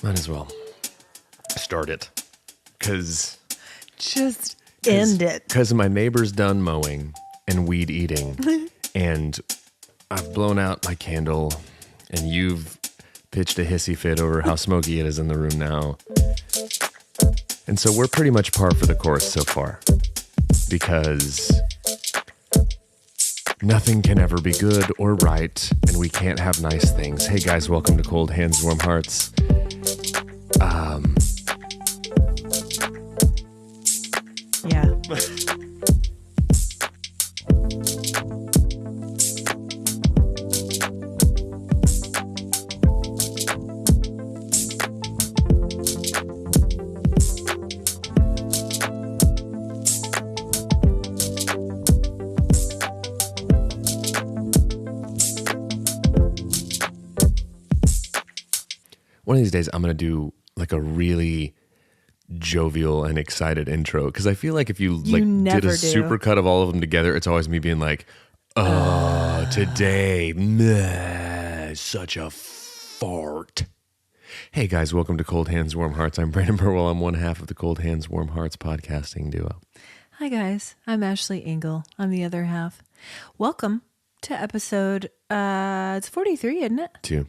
Might as well start it. Just end it. Because my neighbor's done mowing and weed eating. And I've blown out my candle. And you've pitched a hissy fit over how smoky it is in the room now. And so we're pretty much par for the course so far. Because nothing can ever be good or right. And we can't have nice things. Hey guys, welcome to Cold Hands, Warm Hearts. Yeah. One of these days, I'm going to do like a really jovial and excited intro. Because I feel like if you did a supercut of all of them together, it's always me being like, today, meh, such a fart. Hey guys, welcome to Cold Hands, Warm Hearts. I'm Brandon Birdwell. I'm one half of the Cold Hands, Warm Hearts podcasting duo. Hi guys, I'm Ashley Engle. I'm the other half. Welcome to episode, it's 43, isn't it? Two.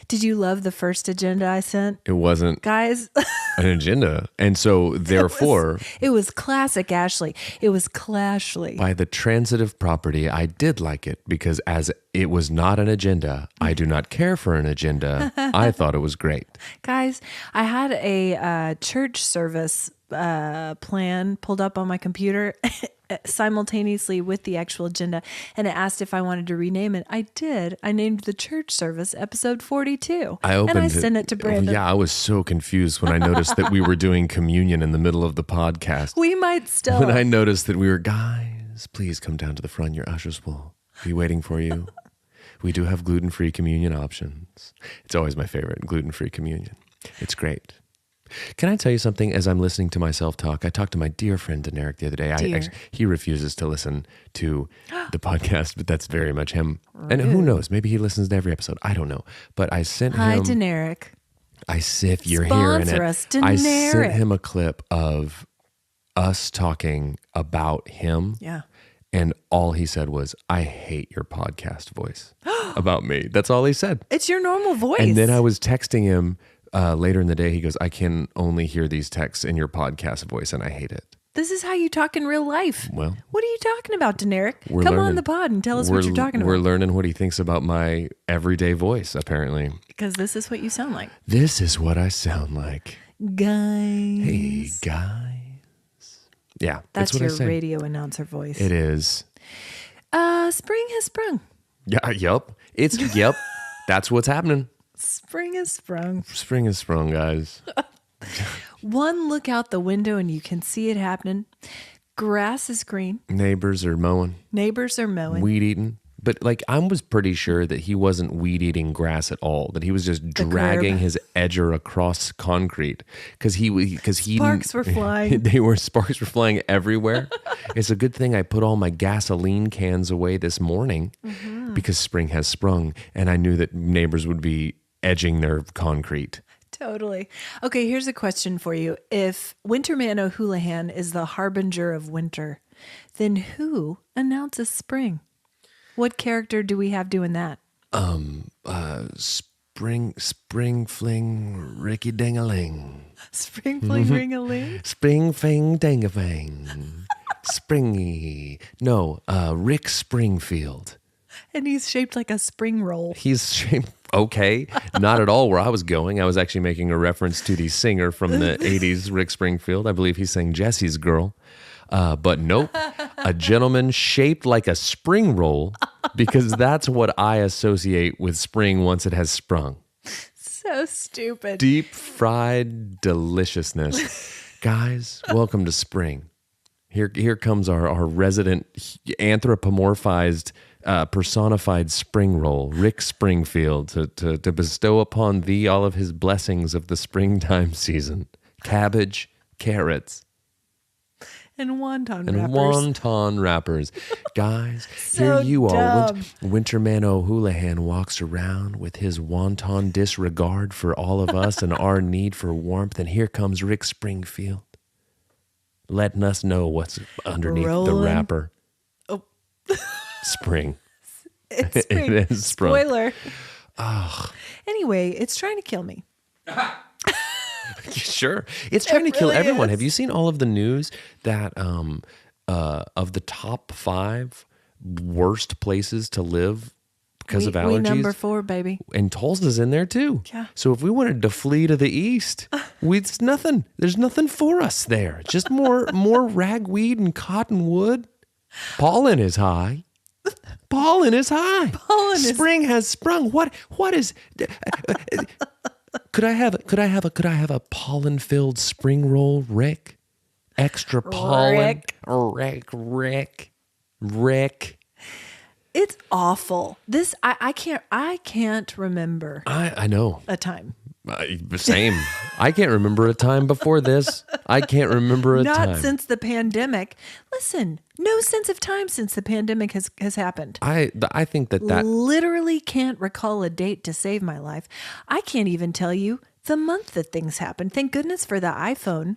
Did you love the first agenda I sent? It wasn't guys an agenda. And so therefore it was classic Ashley. It was clashly. By the transitive property, I did like it because as it was not an agenda, I do not care for an agenda. I thought it was great. Guys, I had a church service plan pulled up on my computer simultaneously with the actual agenda, and it asked if I wanted to rename it. I did. I named the church service episode 42. And I sent it to Brandon. Yeah, I was so confused when I noticed that we were doing communion in the middle of the podcast. We might still. When I noticed that we were, guys, please come down to the front. Your ushers will be waiting for you. We do have gluten-free communion options. It's always my favorite, gluten-free communion. It's great. Can I tell you something? As I'm listening to myself talk, I talked to my dear friend Deneric the other day. He refuses to listen to the podcast, but that's very much him. Rude. And who knows? Maybe he listens to every episode. I don't know. But I sent him. Hi, Deneric. If you're hearing it, us, I sent him a clip of us talking about him. Yeah. And all he said was, I hate your podcast voice about me. That's all he said. It's your normal voice. And then I was texting him later in the day. He goes, I can only hear these texts in your podcast voice, and I hate it. This is how you talk in real life. Well, what are you talking about, Deneric? Come on the pod and tell us what you're talking about. We're learning what he thinks about my everyday voice, apparently. Because this is what you sound like. This is what I sound like. Guys. Hey, guys. Yeah, that's what your I say. Radio announcer voice. It is. Spring has sprung. Yeah, yep. Yep. That's what's happening. Spring has sprung. Spring has sprung, guys. One look out the window and you can see it happening. Grass is green. Neighbors are mowing. Weed eating. But I was pretty sure that he wasn't weed eating grass at all. That he was just dragging his edger across concrete because he sparks were flying. Sparks were flying everywhere. It's a good thing I put all my gasoline cans away this morning because spring has sprung, and I knew that neighbors would be edging their concrete. Totally. Okay, here's a question for you. If Winterman O'Houlihan is the harbinger of winter, then who announces spring? What character do we have doing that? Spring fling, Ricky Ding-a-ling. Spring fling, ring-a-ling? Spring fling, dang-a-fang. Springy. No, Rick Springfield. And he's shaped like a spring roll. He's shaped, okay. Not at all where I was going. I was actually making a reference to the singer from the 80s, Rick Springfield. I believe he sang Jesse's Girl. But nope, a gentleman shaped like a spring roll because that's what I associate with spring once it has sprung. So stupid. Deep fried deliciousness. Guys, welcome to spring. Here comes our resident anthropomorphized, personified spring roll, Rick Springfield, to bestow upon thee all of his blessings of the springtime season. Cabbage, carrots, And wonton and wrappers. wonton wrappers. Guys, So here you are. dumb. Winterman O'Houlihan walks around with his wonton disregard for all of us and our need for warmth. And here comes Rick Springfield, letting us know what's underneath the Rolling. wrapper. Oh. Spring. It's spring. It is sprung. Spoiler. Anyway, it's trying to kill me. Sure. It's trying to kill really everyone. is. Have you seen all of the news that of the top 5 worst places to live because of allergies? We number 4, baby. And Tulsa's in there too. Yeah. So if we wanted to flee to the east, it's nothing. There's nothing for us there. Just more ragweed and cottonwood. Pollen is high. Pollen is high. Spring has sprung. What is? Could I have a pollen-filled spring roll, Rick? Extra pollen, Rick. It's awful. This I can't remember I know. a time. Same. I can't remember a time before this. I can't remember a Not time. since the pandemic. Listen, no sense of time since the pandemic has happened. I think that Literally can't recall a date to save my life. I can't even tell you the month that things happened. Thank goodness for the iPhone,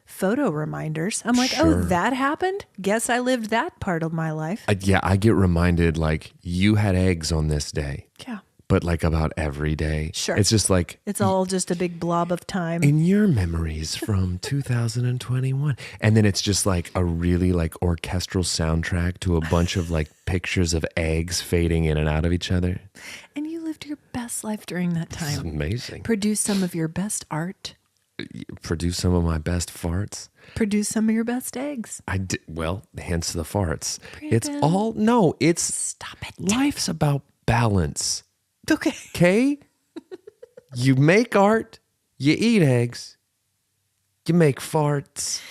photo reminders. I'm like, Sure. oh, that happened? Guess I lived that part of my life. I get reminded like you had eggs on this day, Yeah. but like about every day. Sure. It's just like It's all just a big blob of time. in your memories from 2021. And then it's just like a really like orchestral soundtrack to a bunch of like pictures of eggs fading in and out of each other. And you lived your best life during that It's time. amazing. Produce some of your best art. Produce some of my best farts. Produce some of your best eggs. I did, well, hence the farts. Brandon. It's Stop it. life's about balance. Okay. Okay? You make art, you eat eggs, you make farts.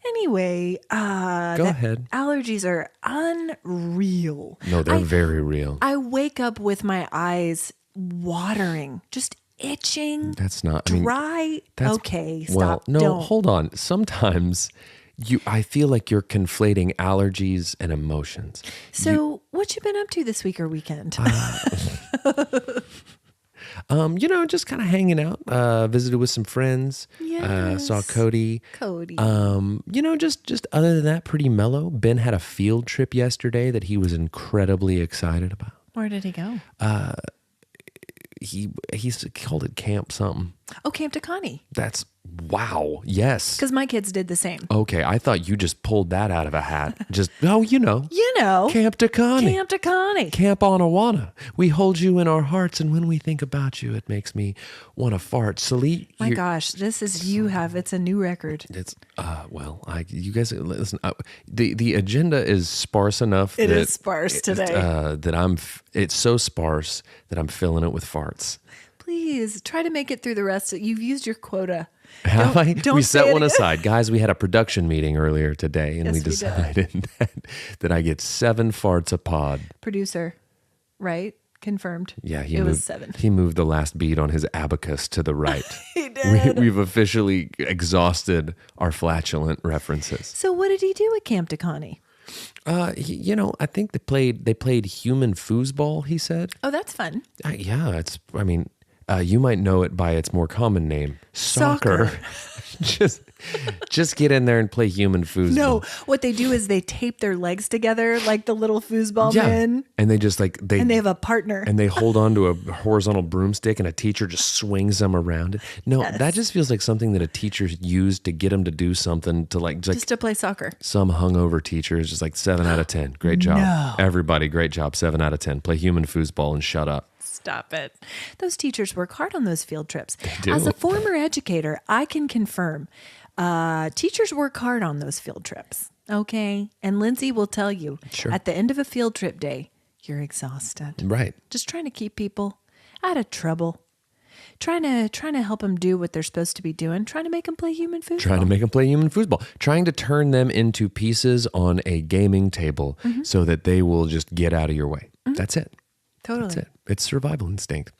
Anyway, Go ahead. allergies are unreal. No, they're very real. I wake up with my eyes watering, just itching, That's not dry. that's, Okay, stop. Well, no, Don't. hold on. Sometimes I feel like you're conflating allergies and emotions. So, what you been up to this week or weekend? Just kind of hanging out. Visited with some friends. Yes. Saw Cody. Cody. Just other than that, pretty mellow. Ben had a field trip yesterday that he was incredibly excited about. Where did he go? He's called it camp something. Oh, Camp Takani. That's wow. Yes. Because my kids did the same. Okay, I thought you just pulled that out of a hat. Just Camp Takani. Camp Takani. Camp Onawana. We hold you in our hearts, and when we think about you, it makes me want to fart. Salete, My gosh, this is it's a new record. it's you guys listen. The agenda is sparse enough. It that is sparse today. It's so sparse that I'm filling it with farts. Please try to make it through the rest. You've used your quota. Have I? Don't We say set it one again. aside. Guys, we had a production meeting earlier today, and Yes, we we did. decided that I get 7 farts a pod. Producer, right? Confirmed. Yeah, it was 7. He moved the last beat on his abacus to the right. He did. We've officially exhausted our flatulent references. So what did he do at Camp Takani? I think they played human foosball, he said. Oh, that's fun. You might know it by its more common name, soccer. just get in there and play human foosball. No, what they do is they tape their legs together like the little foosball men. And they just And they have a partner. and they hold on to a horizontal broomstick, and a teacher just swings them around it. No, that just feels like something that a teacher used to get them to do something just to play soccer. some hungover teacher is just like 7 out of 10. Great job. No. Everybody, great job. 7 out of 10. Play human foosball and shut up. Stop it. Those teachers work hard on those field trips. do. As a former educator, I can confirm teachers work hard on those field trips. Okay. And Lindsay will tell you Sure. at the end of a field trip day, you're exhausted. Right. Just trying to keep people out of trouble. Trying to help them do what they're supposed to be doing. Trying to make them play human foosball. Trying to make them play human foosball. Trying to turn them into pieces on a gaming table so that they will just get out of your way. That's it. Totally. That's it. It's survival instinct.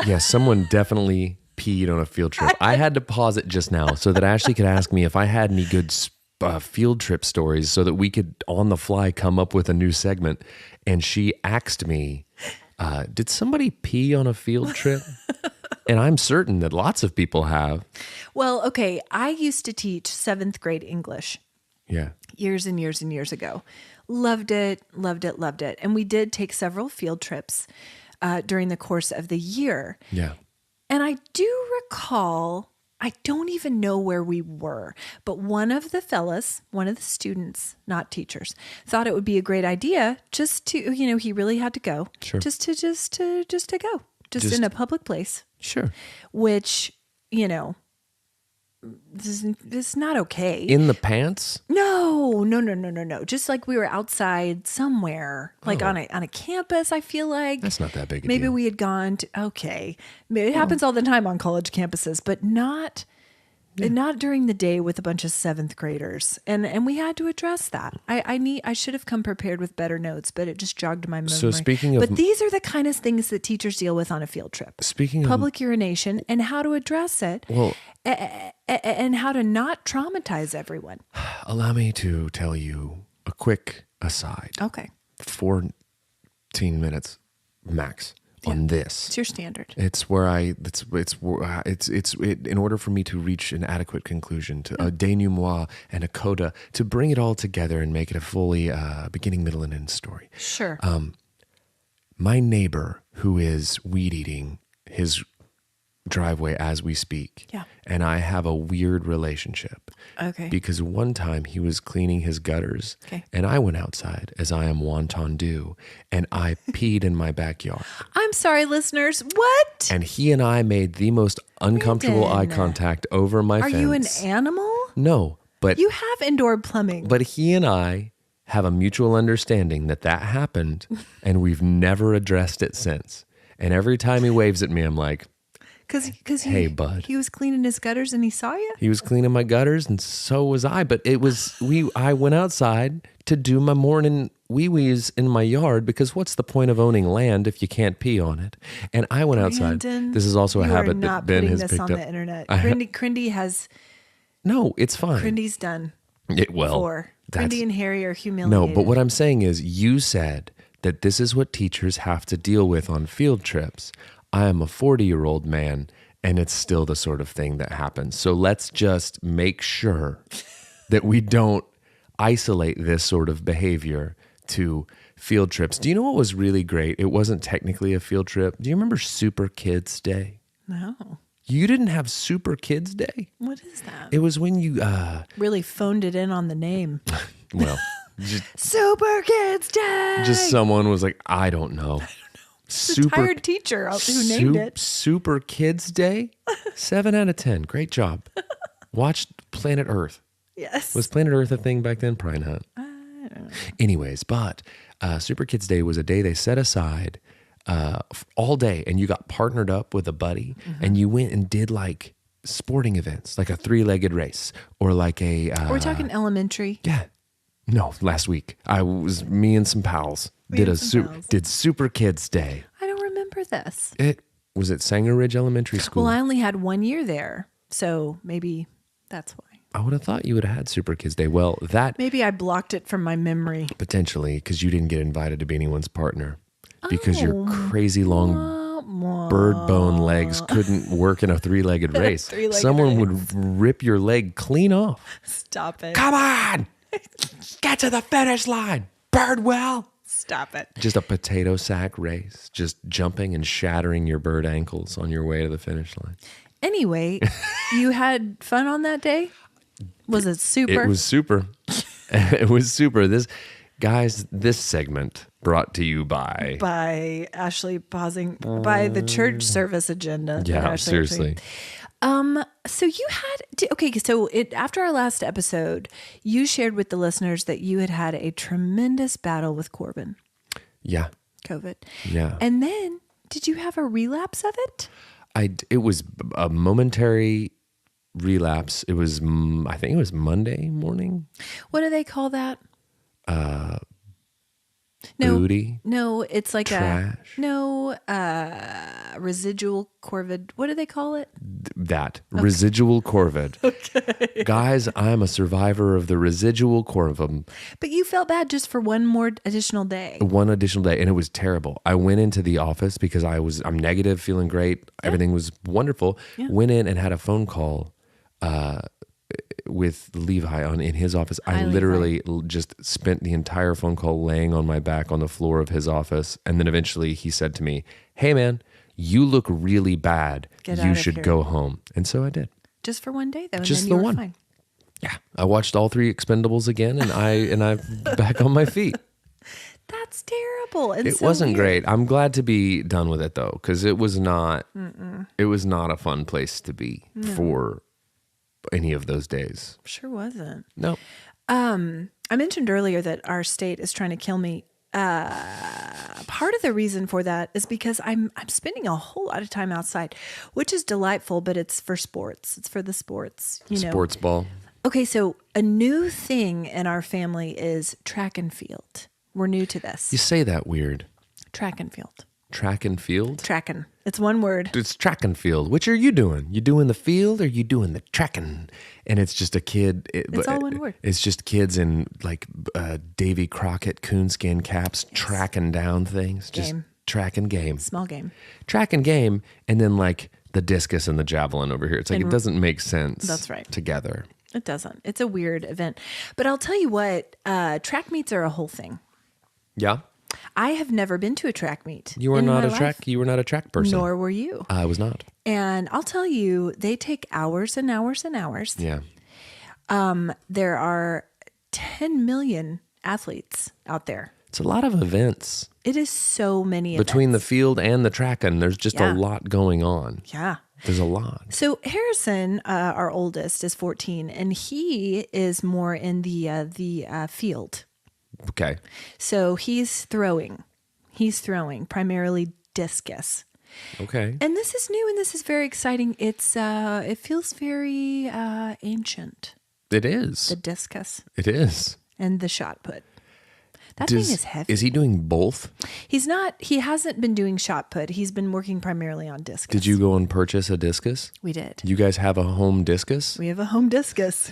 Yes, someone definitely peed on a field trip. I had to pause it just now so that Ashley could ask me if I had any good field trip stories so that we could on the fly come up with a new segment. And she asked me, did somebody pee on a field trip? And I'm certain that lots of people have. Well, okay. I used to teach 7th grade English. Yeah. Years and years and years ago. Loved it, loved it, loved it. And we did take several field trips during the course of the year. Yeah. And I do recall, I don't even know where we were, but one of the fellas, one of the students, not teachers, thought it would be a great idea just to, he really had to go. Sure. Just to go. Just in a public place. Sure. Which, this is not okay. In the pants? No. Just like we were outside somewhere, like on a campus, I feel like. That's not that big a Maybe deal. we had gone to, okay. It happens all the time on college campuses, but not during the day with a bunch of 7th graders. And we had to address that. I should have come prepared with better notes, but it just jogged my memory. So speaking of... But these are the kind of things that teachers deal with on a field trip. Speaking Public urination and how to address it. Well... And how to not traumatize everyone. Allow me to tell you a quick aside. Okay. 14 minutes max on this. It's your standard. It's where in order for me to reach an adequate conclusion, to a denouement and a coda, to bring it all together and make it a fully beginning, middle, and end story. Sure. My neighbor, who is weed eating his driveway as we speak, and I have a weird relationship. Okay. Because one time he was cleaning his gutters, and I went outside, as I am wonton do, and I peed in my backyard. I'm sorry, listeners. What? And he and I made the most uncomfortable eye contact over my fence. Are you an animal? No, but you have indoor plumbing. But he and I have a mutual understanding that happened, and we've never addressed it since. And every time he waves at me, I'm like, Because hey, bud. He was cleaning his gutters and he saw you? He was cleaning my gutters and so was I. But I went outside to do my morning wee-wees in my yard because what's the point of owning land if you can't pee on it? And I went outside. This is also a habit that Ben has picked up. You are not putting this on the internet. Crindy has... No, it's fine. Crindy's done. Crindy and Harry are humiliated. No, but what I'm saying is you said that this is what teachers have to deal with on field trips. I am a 40-year-old man, and it's still the sort of thing that happens. So let's just make sure that we don't isolate this sort of behavior to field trips. Do you know what was really great? It wasn't technically a field trip. Do you remember Super Kids Day? No. You didn't have Super Kids Day? What is that? It was when you... really phoned it in on the name. Well... Super Kids Day! Just someone was like, I don't know. Super tired teacher who named it. Super Kids Day? 7 out of 10. Great job. Watched Planet Earth. Yes. Was Planet Earth a thing back then? Probably not. I don't know. Anyways, but Super Kids Day was a day they set aside all day, and you got partnered up with a buddy, and you went and did like sporting events, like a 3-legged race, or like a... We're talking elementary. Yeah. No, last week. Me and some pals did Super Kids Day. I don't remember this. Was it Sanger Ridge Elementary School? Well, I only had 1 year there, so maybe that's why. I would have thought you would have had Super Kids Day. Well, maybe I blocked it from my memory. Potentially, because you didn't get invited to be anyone's partner because your crazy long bird bone legs couldn't work in a 3-legged race. Someone would rip your leg clean off. Stop it. Come on! Get to the finish line, Birdwell. Stop it. Just a potato sack race, just jumping and shattering your bird ankles on your way to the finish line. Anyway, you had fun on that day? Was it super? It was super. It was super. This segment brought to you by Ashley pausing by the church service agenda. Yeah, seriously. So you had, so after our last episode, you shared with the listeners that you had a tremendous battle with Corbin. Yeah. COVID. Yeah. And then did you have a relapse of it? It was a momentary relapse. It was, I think it was Monday morning. What do they call that? Booty? No, it's like Trash? residual corvid. What do they call it? That. Residual corvid. Okay. Guys, I'm a survivor of the residual corvid. But you felt bad just for one more additional day. One additional day, and it was terrible. I went into the office because I'm negative, feeling great. Everything was wonderful. Yeah. Went in and had a phone call with Levi in his office. I literally just spent the entire phone call laying on my back on the floor of his office. And then eventually he said to me, "Hey man, you look really bad. You should go home." And so I did. Just for one day though. Just and then the one. Fine. Yeah. I watched all 3 Expendables again and I'm back on my feet. That's terrible. And it wasn't great. I'm glad to be done with it though, because it was not a fun place to be for any of those days. Sure wasn't. No. I mentioned earlier that our state is trying to kill me. Part of the reason for that is because I'm spending a whole lot of time outside, which is delightful, but it's for sports. It's for the sports, Sports ball. Okay, so a new thing in our family is track and field. We're new to this. You say that weird. Track and field. Track and field? Tracking. It's one word. It's track and field. Which are you doing? You doing the field or you doing the tracking? And it's just a kid. It's all one word. It's just kids in like Davy Crockett coonskin caps tracking down things. Just track and game. Small game. Track and game. And then like the discus and the javelin over here. It's like it doesn't make sense. That's right. Together. It doesn't. It's a weird event. But I'll tell you what, track meets are a whole thing. Yeah. I have never been to a track meet. You were not a track. You were not a track person. Nor were you. I was not. And I'll tell you, they take hours and hours and hours. Yeah. There are 10 million athletes out there. It's a lot of events. It is so many events. Between the field and the tracking, there's just a lot going on. Yeah. There's a lot. So Harrison, our oldest, is 14, and he is more in the field. Okay. So he's throwing. He's throwing primarily discus. Okay. And this is new and this is very exciting. It's it feels very ancient. It is. The discus. It is. And the shot put. That thing is heavy. Is he doing both? He's not. He hasn't been doing shot put. He's been working primarily on discus. Did you go and purchase a discus? We did. You guys have a home discus? We have a home discus.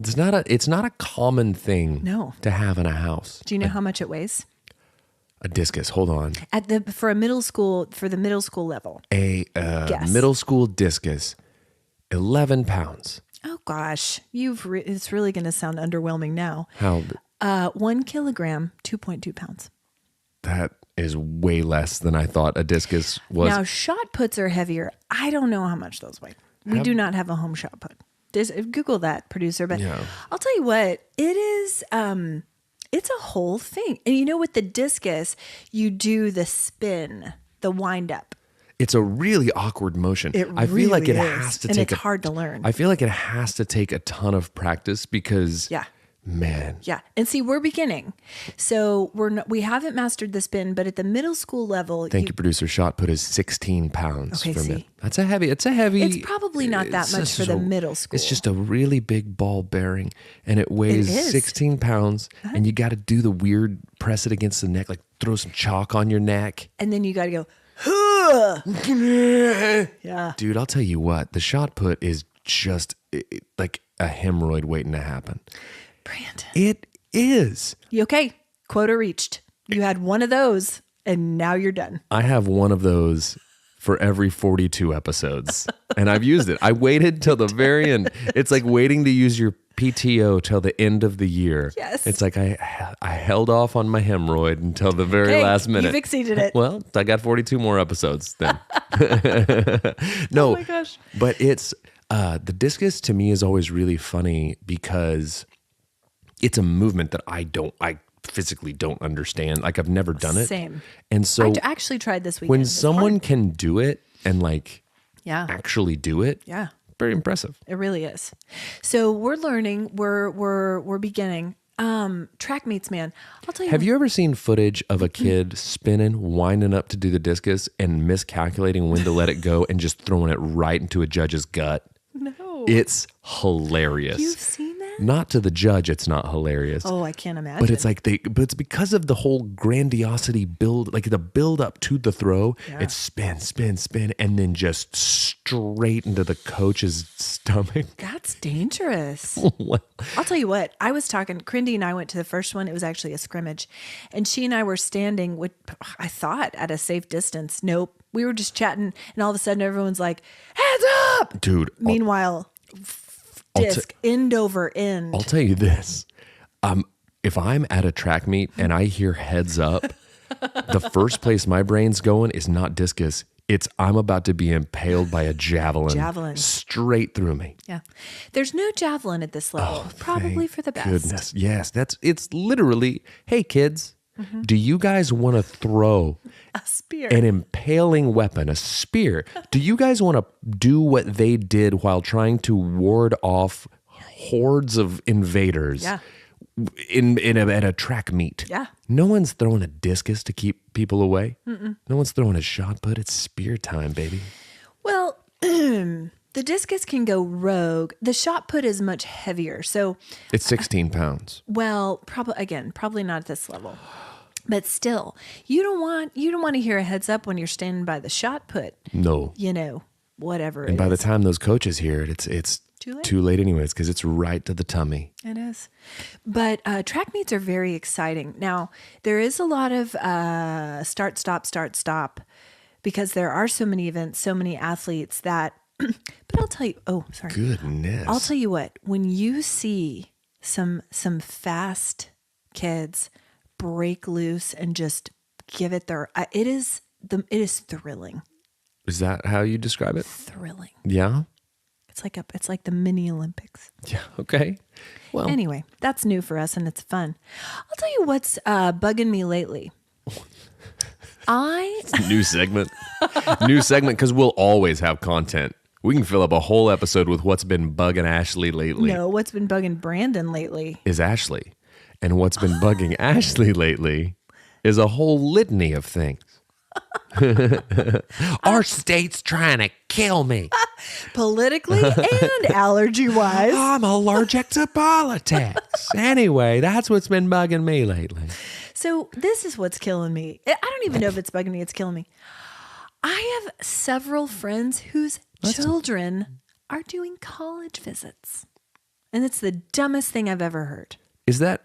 It's not a common thing to have in a house. Do you know how much it weighs? A discus. Hold on. For the middle school level. A middle school discus, 11 pounds. Oh gosh, it's really going to sound underwhelming now. How? 1 kilogram, 2.2 pounds. That is way less than I thought a discus was. Now shot puts are heavier. I don't know how much those weigh. We do not have a home shot put. Google that, producer. But I'll tell you what, it is. It's a whole thing. And you know, with the discus, you do the spin, the wind up. It's a really awkward motion. I feel like it has to take. And it's hard to learn. I feel like it has to take a ton of practice because. Yeah. Man. Yeah. And see, we're beginning. So we haven't mastered the spin, but at the middle school level. Thank you, producer. Shot put is 16 pounds for me. It's a heavy. It's probably not that much for the middle school. It's just a really big ball bearing and it weighs 16 pounds and you got to do the weird press it against the neck, like throw some chalk on your neck. And then you got to go, huh. Yeah. Dude, I'll tell you what, the shot put is just like a hemorrhoid waiting to happen. Brandon. It is. You okay? Quota reached. You had one of those and now you're done. I have one of those for every 42 episodes and I've used it. I waited till the very end. It's like waiting to use your PTO till the end of the year. Yes. It's like I held off on my hemorrhoid until the very last minute. You've exceeded it. Well, I got 42 more episodes then. No, oh my gosh. But it's the discus to me is always really funny because it's a movement that I physically don't understand. Like I've never done it. Same. And so I actually tried this weekend. When someone can do it and actually do it. Yeah. Very impressive. It really is. So we're learning, we're beginning. Track meets, man. I'll tell you. Have you ever seen footage of a kid spinning, winding up to do the discus and miscalculating when to let it go and just throwing it right into a judge's gut? No. It's hilarious. You've seen that? Not to the judge, it's not hilarious. Oh, I can't imagine. But it's like but it's because of the whole grandiosity build, like the build up to the throw. Yeah. It's spin, spin, spin, and then just straight into the coach's stomach. That's dangerous. What? I'll tell you what, I was talking, Crindy and I went to the first one. It was actually a scrimmage. And she and I were standing, with, I thought, at a safe distance. Nope. We were just chatting, and all of a sudden everyone's like, heads up! Dude. Meanwhile, disc, end over end. I'll tell you this. If I'm at a track meet and I hear heads up, the first place my brain's going is not discus. It's I'm about to be impaled by a javelin. Straight through me. Yeah. There's no javelin at this level. Probably for the best. Goodness. Yes. It's literally, hey kids, do you guys want to throw A spear. an impaling weapon, a spear? Do you guys want to do what they did while trying to ward off hordes of invaders? Yeah. At a track meet. Yeah. No one's throwing a discus to keep people away. No one's throwing a shot put. It's spear time, baby. Well, the discus can go rogue. The shot put is much heavier. So, It's 16 pounds. well, probably not at this level. But still, you don't want to hear a heads up when you're standing by the shot put. No. Whatever. And by the time those coaches hear it, it's Too late? anyways, because it's right to the tummy. It is. But track meets are very exciting. Now, there is a lot of start, stop, because there are so many events, so many athletes that, but I'll tell you, Goodness. I'll tell you what, when you see some fast kids break loose and just give it their, it is thrilling. Is that how you describe it? Thrilling. Yeah? It's like the mini Olympics. Yeah. Okay. Well, Anyway, that's new for us and it's fun. I'll tell you what's bugging me lately. new segment. New segment, because we'll always have content. We can fill up a whole episode with what's been bugging Ashley lately. No, what's been bugging Brandon lately? Is Ashley. And what's been bugging Ashley lately is a whole litany of things. Our state's trying to kill me. Politically and allergy-wise. I'm allergic to politics. Anyway, that's what's been bugging me lately. So this is what's killing me. I don't even know if it's bugging me. It's killing me. I have several friends whose children are doing college visits. And it's the dumbest thing I've ever heard. Is that,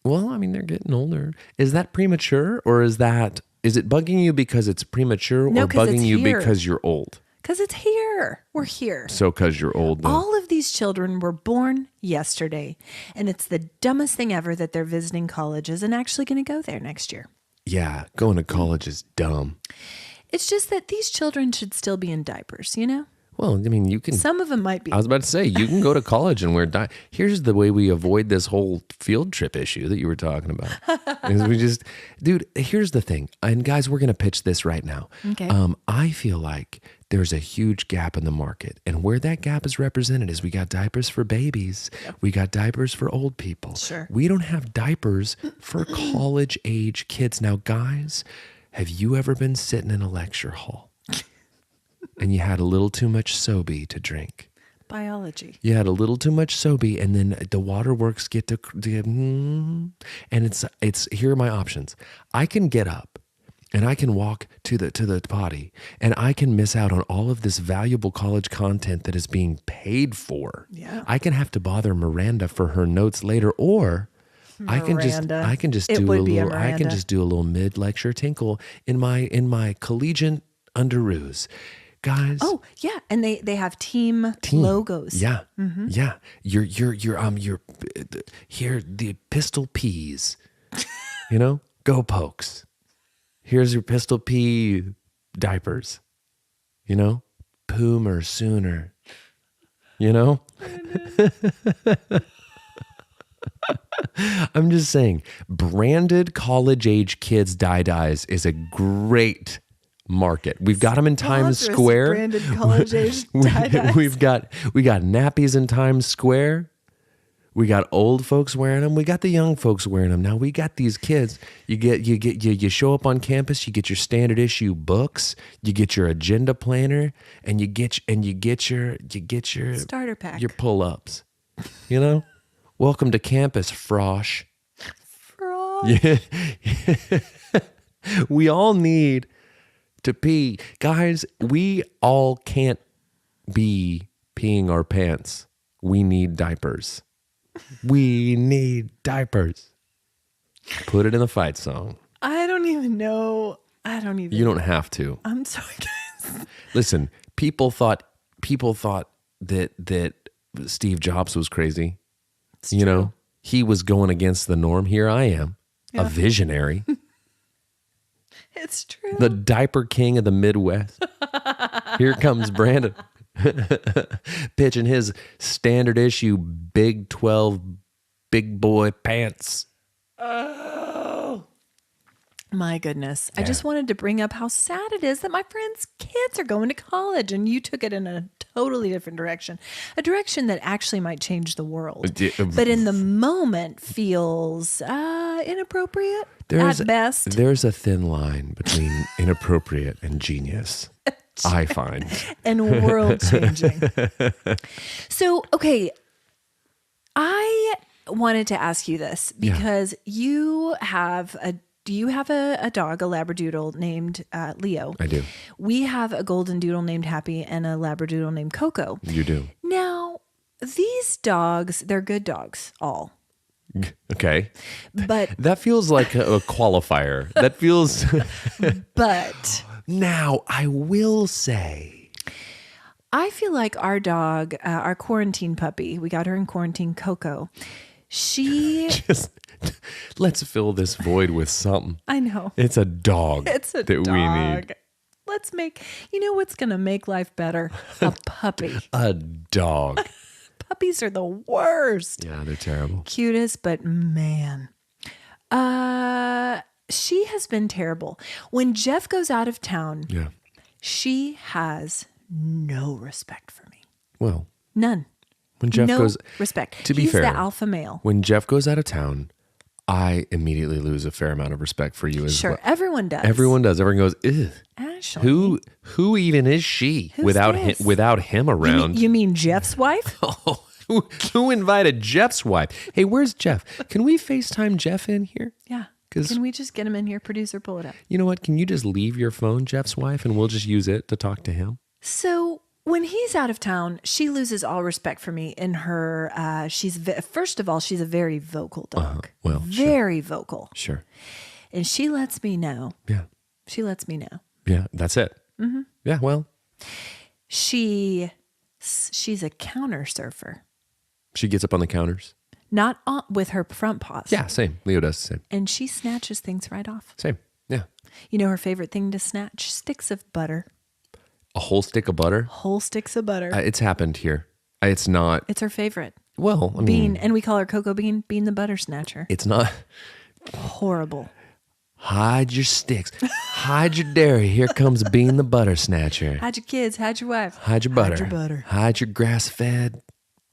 well, I mean, they're getting older. Is that premature, or is it bugging you because it's premature, No, or 'cause it's bugging you here. because you're old? Because it's here. We're here. So because you're old. Then. All of these children were born yesterday. And it's the dumbest thing ever that they're visiting colleges and actually going to go there next year. Yeah, going to college is dumb. It's just that these children should still be in diapers, you know? Well, I mean, you can. Some of them might be. I was about to say, you can go to college and wear Here's the way we avoid this whole field trip issue that you were talking about. Is dude, here's the thing. And guys, we're going to pitch this right now. Okay. I feel like there's a huge gap in the market. And where that gap is represented is we got diapers for babies. Yep. We got diapers for old people. Sure. We don't have diapers for college age kids. Now, guys, have you ever been sitting in a lecture hall? And you had a little too much SoBe to drink. Biology. You had a little too much SoBe, and then the waterworks get to and it's here are my options. I can get up and I can walk to the potty, and I can miss out on all of this valuable college content that is being paid for. Yeah. I can have to bother Miranda for her notes later, or I can just It do would a be a little I can Miranda. just do a little mid-lecture tinkle in my collegiate underoos. Guys. Oh, yeah. And they have team logos. Yeah. Yeah. Your here, the pistol peas, go Pokes. Here's your pistol pea diapers, Poomer sooner, I'm just saying, branded college age kids dyes is a great market. We've got them in Times Sponsorous Square. Branded college age tie-dyes. we got nappies in Times Square. We got old folks wearing them. We got the young folks wearing them. Now we got these kids. You show up on campus. You get your standard issue books. You get your agenda planner, and you get your starter pack. your pull ups. Welcome to campus, Frosh. Frog. Yeah. We all need to pee. Guys, we all can't be peeing our pants. We need diapers. We need diapers. Put it in the fight song. I don't even know. You don't have to. I'm sorry, guys. Listen, people thought that Steve Jobs was crazy. It's You true. know, he was going against the norm. Here I am, a visionary, It's true. the diaper king of the Midwest. Here comes Brandon pitching his standard issue Big 12 big boy pants. Oh, my goodness. I just wanted to bring up how sad it is that my friends' kids are going to college and you took it in a totally different direction, a direction that actually might change the world. But in the moment feels inappropriate at best. There's a thin line between inappropriate and genius, I find. And world changing. So, okay, I wanted to ask you this because you have a dog, a Labradoodle named Leo. I do. We have a golden doodle named Happy and a Labradoodle named Coco. You do. Now, these dogs, they're good dogs, all. Okay. But That feels like a qualifier. That feels... but Now, I will say... I feel like our dog, our quarantine puppy, we got her in quarantine, Coco. She, Just let's fill this void with something. I know. It's a dog. It's a that dog. we need. Let's make, you know what's going to make life better? A puppy. A dog. Puppies are the worst. Yeah, they're terrible. Cutest, but man. She has been terrible. When Jeff goes out of town, Yeah. she has no respect for me. Well, None. when Jeff no goes... respect. To be He's fair, the alpha male. when Jeff goes out of town, I immediately lose a fair amount of respect for you as Sure, well. everyone does. Everyone does. Everyone goes, ugh. Ashley. Who even is she Who's without him, this? without him You around? mean, you mean Jeff's wife? Oh, who invited Jeff's wife? Hey, where's Jeff? Can we FaceTime Jeff in here? Yeah. 'Cause- Can we just get him in here? Producer, pull it up. You know what? Can you just leave your phone, Jeff's wife, and we'll just use it to talk to him? So when he's out of town, she loses all respect for me. In her, first of all, she's a very vocal dog. Well, very vocal, Sure. and she lets me know. Yeah. She lets me know. Yeah. That's it. Mm-hmm. Yeah. Well, She's a counter surfer, she gets up on the counters. not on, with her front paws. Yeah. Same. Leo does the same. And she snatches things right off. Same. Yeah. You know her favorite thing to snatch? Sticks of butter. A whole stick of butter. Whole sticks of butter. It's happened here. It's not. It's her favorite. Well, I mean, Bean, and we call her Coco Bean, Bean the butter snatcher. it's not. Horrible. Hide your sticks. Hide your dairy. Here comes Bean the butter snatcher. Hide your kids, hide your wife. Hide your butter. Hide your butter. Hide your grass-fed.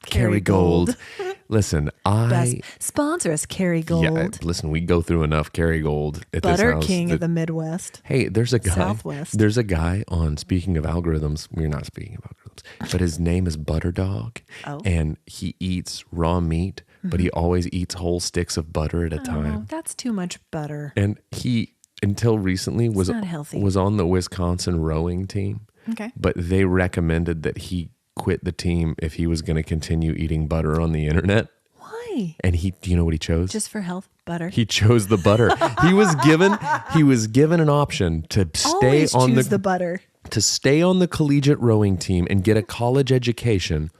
Carry Gold. Gold. Listen, Best sponsor us, Carry Gold. Yeah, listen, we go through enough Carry Gold at this Butter house. King of the Midwest. Hey, there's a guy. Southwest. There's a guy on. Speaking of algorithms, we're not speaking of algorithms, but his name is Butter Dawg, and he eats raw meat, but he always eats whole sticks of butter at a Oh, time. that's too much butter. And he, until recently, was not healthy. was on the Wisconsin rowing team. Okay. But they recommended that he quit the team if he was going to continue eating butter on the internet. Why? And do you know what he chose? Just for health, butter. He chose the butter. He was given an option to stay Always on choose the butter. to stay on the collegiate rowing team and get a college education,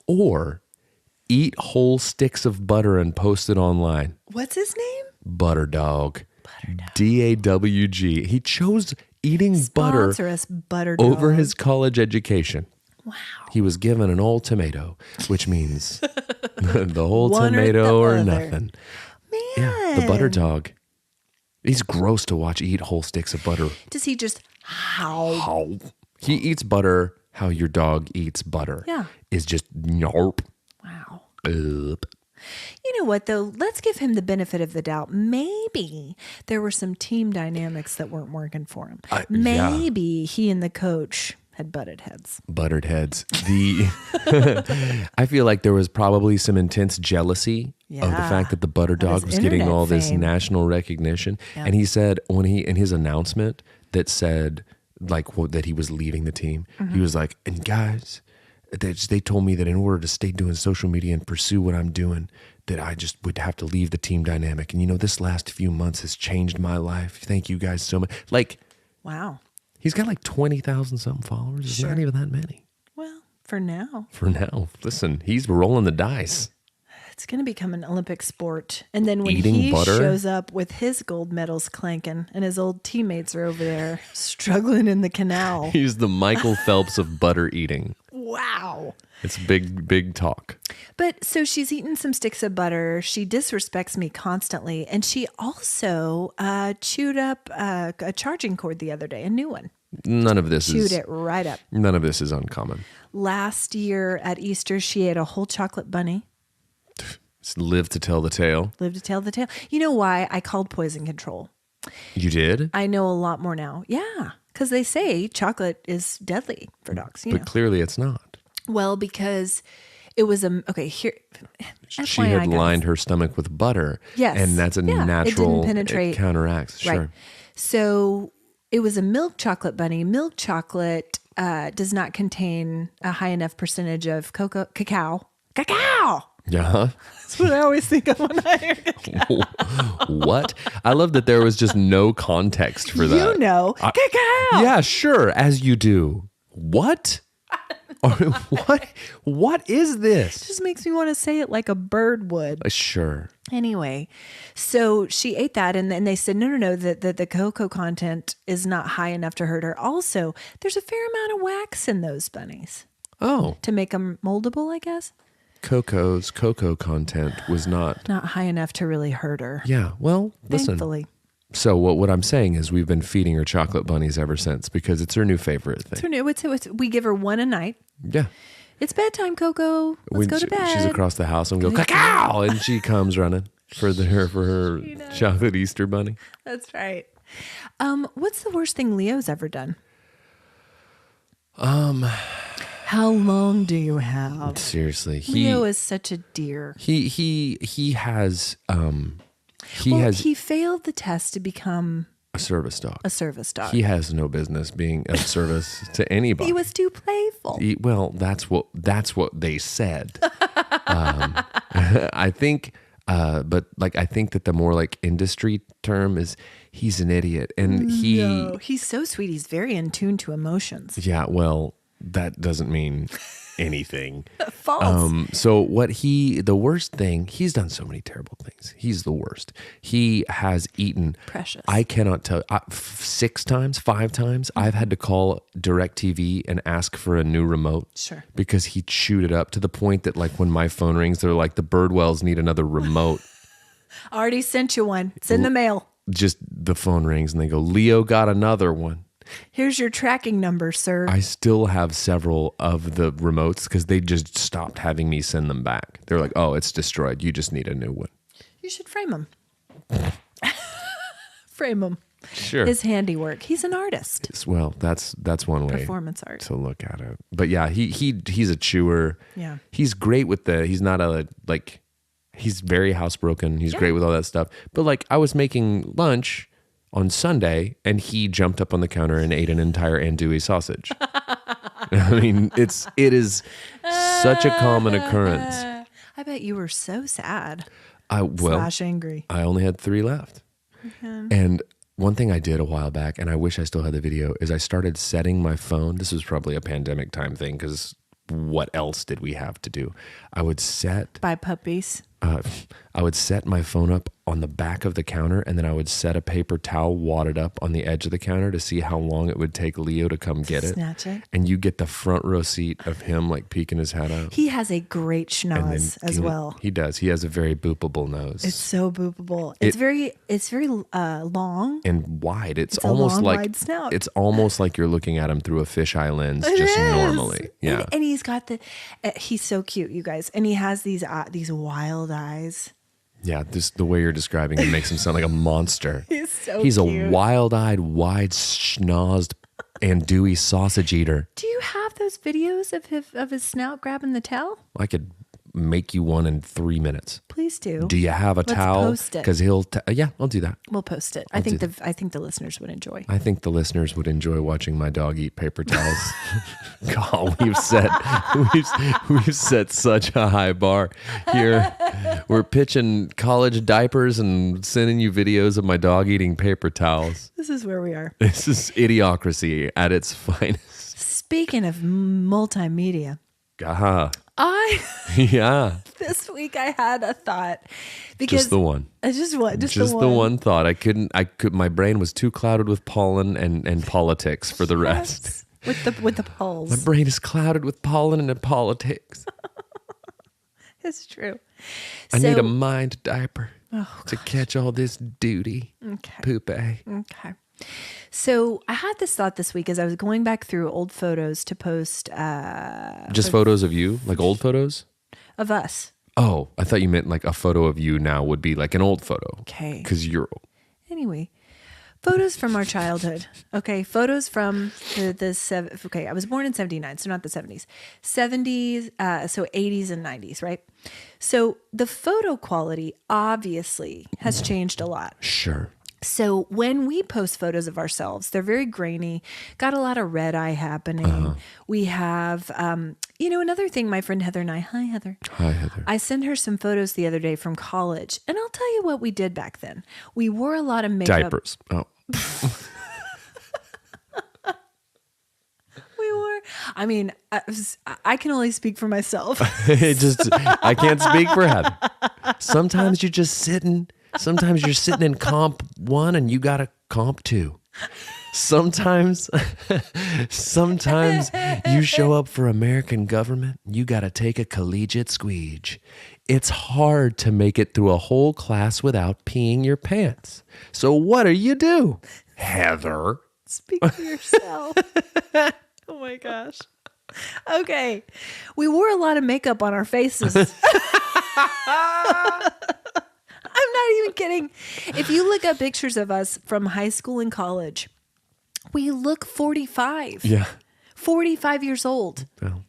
or eat whole sticks of butter and post it online. What's his name? Butter Dawg. DAWG. He chose eating butter Sponsor us, Butter Dawg. over his college education. Wow. He was given an old tomato, which means the whole One or tomato the or other. nothing. Man. Yeah, the Butter Dawg. He's gross to watch eat whole sticks of butter. Does he just howl? How he eats butter, how your dog eats butter. Yeah. Is just yarp. Wow. Up. You know what, though? Let's give him the benefit of the doubt. Maybe there were some team dynamics that weren't working for him. Yeah. Maybe he and the coach had butted heads. Buttered heads. I feel like there was probably some intense jealousy of the fact that the Butter Dawg was getting all this national recognition. Yeah. And he said in his announcement that said that he was leaving the team, he was like, and guys, they told me that in order to stay doing social media and pursue what I'm doing, that I just would have to leave the team dynamic. And this last few months has changed my life. Thank you guys so much. Wow. He's got 20,000 something followers. It's not even that many. Well, for now. Listen, he's rolling the dice. It's going to become an Olympic sport. And then when Eating butter? Shows up with his gold medals clanking and his old teammates are over there struggling in the canal. He's the Michael Phelps of butter eating. Wow. It's big, big talk. But so she's eaten some sticks of butter. She disrespects me constantly. And she also chewed up a charging cord the other day, a new one. Chewed it right up. None of this is uncommon. Last year at Easter, she ate a whole chocolate bunny. Live to tell the tale. Live to tell the tale. You know why I called poison control? You did? I know a lot more now. Yeah, because they say chocolate is deadly for dogs. But clearly it's not. Well, because it was here. She had lined her stomach with butter. Yes. And that's a natural. It didn't penetrate. It counteracts. Sure. Right. So it was a milk chocolate bunny. Milk chocolate does not contain a high enough percentage of cacao. Yeah. That's what I always think of when I hear cacao. What? I love that there was just no context for that. Cacao. Yeah, sure, as you do. What? What is this? It just makes me want to say it like a bird would. Sure. Anyway, so she ate that, and then they said, no, that the cocoa content is not high enough to hurt her. Also, there's a fair amount of wax in those bunnies. Oh. To make them moldable, I guess. Coco's cocoa content was not high enough to really hurt her. Yeah, well, listen. Thankfully. So what I'm saying is we've been feeding her chocolate bunnies ever since because it's her new favorite thing. We give her one a night. Yeah. It's bedtime, Coco. Let's go to bed. She's across the house and go, cacao! And she comes running for her chocolate Easter bunny. That's right. What's the worst thing Leo's ever done? How long do you have? Seriously. Leo is such a dear. He has he failed the test to become a service dog. He has no business being of service to anybody. He was too playful. That's what they said. I think but I think that the more industry term is he's an idiot. And he's so sweet. He's very in tune to emotions. Yeah, well, that doesn't mean anything. False. So the worst thing, he's done so many terrible things. He's the worst. He has eaten. Precious. I cannot tell. 5 times, I've had to call DirecTV and ask for a new remote. Sure. Because he chewed it up to the point that when my phone rings, they're like, the Birdwells need another remote. Already sent you one. It's in the mail. Just the phone rings and they go, Leo got another one. Here's your tracking number, sir. I still have several of the remotes because they just stopped having me send them back. They're like, oh, it's destroyed. You just need a new one. You should frame him. Frame him. Sure. His handiwork. He's an artist. Well, that's one way. Performance art. To look at it. But yeah, he's a chewer. Yeah. He's great with he's not he's very housebroken. He's great with all that stuff. But I was making lunch on Sunday, and he jumped up on the counter and ate an entire andouille sausage. I mean, it is such a common occurrence. I bet you were so sad. / angry. I only had 3 left. And one thing I did a while back, and I wish I still had the video, is I started setting my phone. This was probably a pandemic time thing because what else did we have to do? I would set... Buy puppies. I would set my phone up on the back of the counter, and then I would set a paper towel wadded up on the edge of the counter to see how long it would take Leo to come get it. Snatch it. And you get the front row seat of him peeking his head out. He has a great schnoz as well. He does. He has a very boopable nose. It's so boopable. It's very long and wide. It's almost almost wide snout. It's almost like you're looking at him through a fisheye lens, just normally. Yeah. And he's got he's so cute, you guys. And he has these wild eyes. Yeah, the way you're describing him makes him sound like a monster. He's so He's cute. a wild-eyed, wide, schnozzed and Dewey sausage eater. Do you have those videos of his snout grabbing the towel? I could make you one in 3 minutes. Please do. Do you have a Let's towel? post it. Because yeah, I'll do that. We'll post it. I think the listeners would enjoy. I think the listeners would enjoy watching my dog eat paper towels. God, we've set such a high bar here. We're pitching college diapers and sending you videos of my dog eating paper towels. This is where we are. This is idiocracy at its finest. Speaking of multimedia, God. I Yeah. this week I had a thought because Just the one. Just what? Just the one thought. My brain was too clouded with pollen and politics for the rest. With the polls. My brain is clouded with pollen and politics. It's true. I need a mind diaper to catch all this duty. Okay. Poop. Okay. So I had this thought this week as I was going back through old photos to post Just photos of you? Like old photos? of us. Oh, I thought you meant like a photo of you now would be like an old photo. Okay. Because you're old. Anyway, photos from our childhood. Okay, photos from okay, I was born in 79, so not the 70s. 70s, so 80s and 90s, right? So the photo quality obviously has changed a lot. Sure. So when we post photos of ourselves, they're very grainy, got a lot of red eye happening. We have, another thing, my friend Heather and hi Heather. Hi, Heather. I sent her some photos the other day from college, and I'll tell you what we did back then. We wore a lot of makeup. Diapers. Oh. I can only speak for myself. I can't speak for Heather. Sometimes you're just sitting. Sometimes you're sitting in comp 1 and you got a comp 2. Sometimes you show up for American government. You got to take a collegiate squeege. It's hard to make it through a whole class without peeing your pants. So what do? Heather. Speak for yourself. Oh my gosh. Okay. We wore a lot of makeup on our faces. I'm not even kidding. If you look up pictures of us from high school and college, we look 45. Yeah. 45 years old. Well.